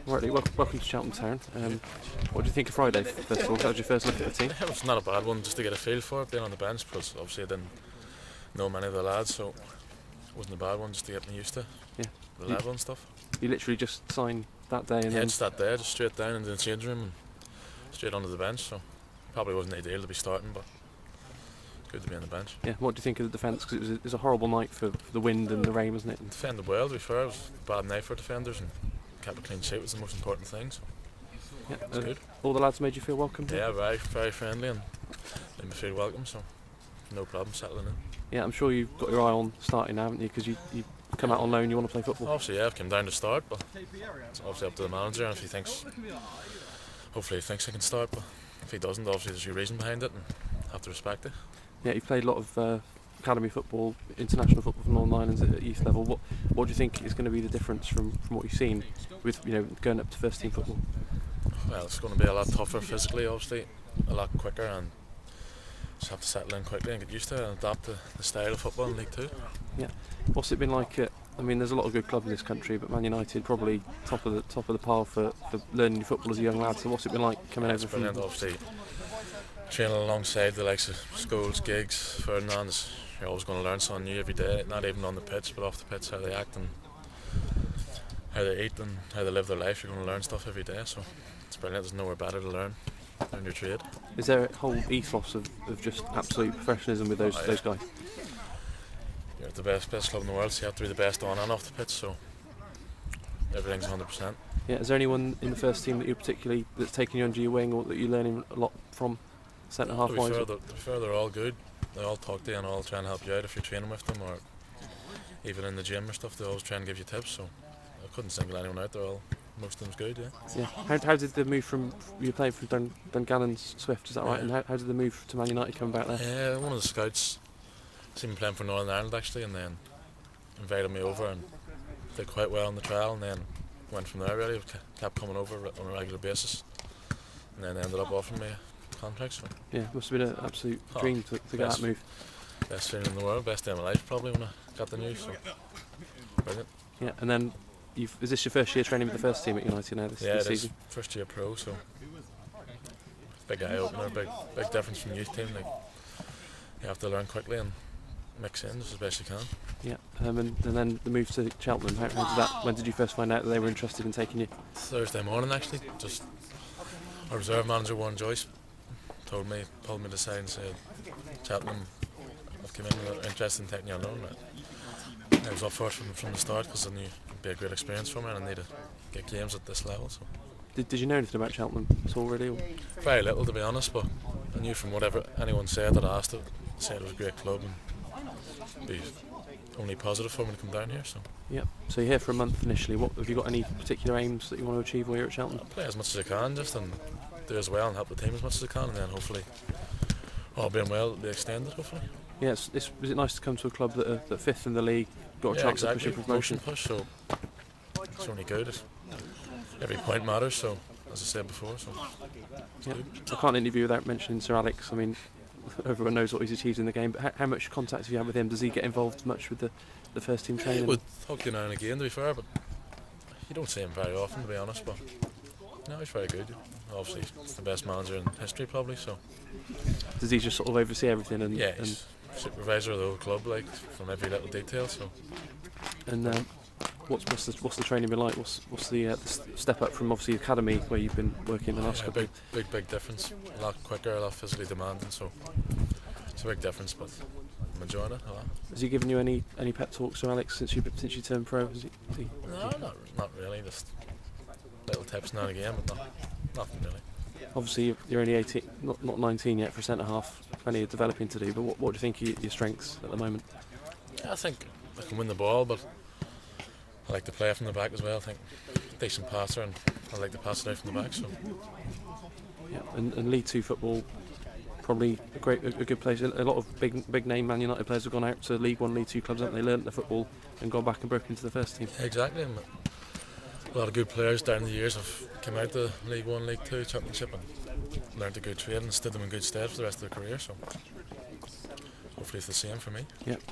Right, welcome to Cheltenham Town. What do you think of Friday, first of all? That was your first look at the team? It was not a bad one, just to get a feel for it, being on the bench, because obviously I didn't know many of the lads, so it wasn't a bad one just to get me used to the level and stuff. You literally just signed that day and then... just that day, just straight down into the change room and straight onto the bench, so probably wasn't ideal to be starting, but good to be on the bench. Yeah, what do you think of the defence? Because it was a horrible night for the wind and the rain, wasn't it? Defended well, to be fair. It was a bad night for defenders, and kept a clean sheet was the most important thing, so yeah, it was good. All the lads made you feel welcome? Yeah, very, very friendly and made me feel welcome, so no problem settling in. Yeah, I'm sure you've got your eye on starting now, haven't you? Because you come out on loan, you want to play football. Obviously, yeah, I've come down to start, but it's obviously up to the manager, and if he thinks, hopefully he thinks I can start, but if he doesn't, obviously there's a reason behind it, and I have to respect it. Yeah, you've played a lot of academy football, international football for Northern Ireland at youth level. What do you think is going to be the difference from what you've seen with going up to first team football? Well, it's going to be a lot tougher physically, obviously, a lot quicker, and just have to settle in quickly and get used to it and adapt to the style of football in League Two. Yeah, what's it been like? I mean, there's a lot of good clubs in this country, but Man United probably top of the pile for learning football as a young lad. So what's it been like coming over from? Brilliant, obviously. Training alongside the likes of schools, gigs, Ferdinand's, you're always going to learn something new every day, not even on the pitch but off the pitch, how they act and how they eat and how they live their life. You're going to learn stuff every day, so it's brilliant. There's nowhere better to learn your trade. Is there a whole ethos of just absolute professionalism with those guys? You're at the best club in the world, so you have to be the best on and off the pitch, so everything's 100%. Yeah, is there anyone in the first team that that's taking you under your wing or that you're learning a lot from? Centre half wise. To be fair, they're all good. They all talk to you and all try and help you out if you're training with them, or even in the gym or stuff. They always try and give you tips. So I couldn't single anyone out. Most of them's good. Yeah. Yeah. How did the move from you played for Dungannon's Swift? Is that right? And how did the move to Man United come about there? Yeah, one of the scouts seen me playing for Northern Ireland actually, and then invited me over and did quite well in the trial, and then went from there. Really, kept coming over on a regular basis, and then ended up offering me contract. So. Yeah, must have been an absolute dream to get that move. Best feeling in the world, best day of my life probably when I got the news. So brilliant. Yeah, and then is this your first year training with the first team at United now this season? Yeah, first year pro, so big eye opener, big difference from the youth team. Like you have to learn quickly and mix in as best you can. Yeah, and then the move to Cheltenham. How did that? When did you first find out that they were interested in taking you? Thursday morning actually. Just our reserve manager Warren Joyce pulled me to side and said, Cheltenham have come in and are interested in taking you on loan. I was up for it from the start because I knew it'd be a great experience for me and I need to get games at this level. So. Did you know anything about Cheltenham at all already? Very little, to be honest, but I knew from whatever anyone said that I asked it, said it was a great club and be only positive for me to come down here. So. Yeah. So you're here for a month initially. Have you got any particular aims that you want to achieve while you're at Cheltenham? I'll play as much as I can, just and do as well and help the team as much as I can, and then hopefully, all being well, it'll be extended. Hopefully. Yeah. Was it nice to come to a club that are fifth in the league, got a chance of pushing for promotion? Push, so it's only good. Every point matters. So as I said before, so it's good. I can't interview without mentioning Sir Alex. I mean, everyone knows what he's achieved in the game, but how much contact have you had with him? Does he get involved much with the first team training? He would talk to you now and again, to be fair, but you don't see him very often, to be honest. But no, he's very good. Obviously, he's the best manager in history, probably. So does he just sort of oversee everything? He's supervisor of the whole club, like from every little detail. So. And what's the training been like? What's the step up from obviously academy where you've been working the last couple? Big difference. A lot quicker, a lot physically demanding. So it's a big difference, but I'm enjoying it a lot. Has he given you any pep talks, Sir Alex, since you turned pro? No, not really. Just little tips now and again, but nothing really. Obviously, you're only 18, not 19 yet for centre half. Plenty of developing to do. But what do you think are your strengths at the moment? Yeah, I think I can win the ball, but I like to play from the back as well. I think decent passer, and I like to pass it out from the back. So. Yeah, and League Two football, probably a good place. A lot of big name Man United players have gone out to League One, League Two clubs, haven't they? Learnt the football and gone back and broken into the first team. Exactly. And a lot of good players down the years have come out to League One, League Two, Championship, and learnt a good trade and stood them in good stead for the rest of their career. So hopefully it's the same for me. Yep.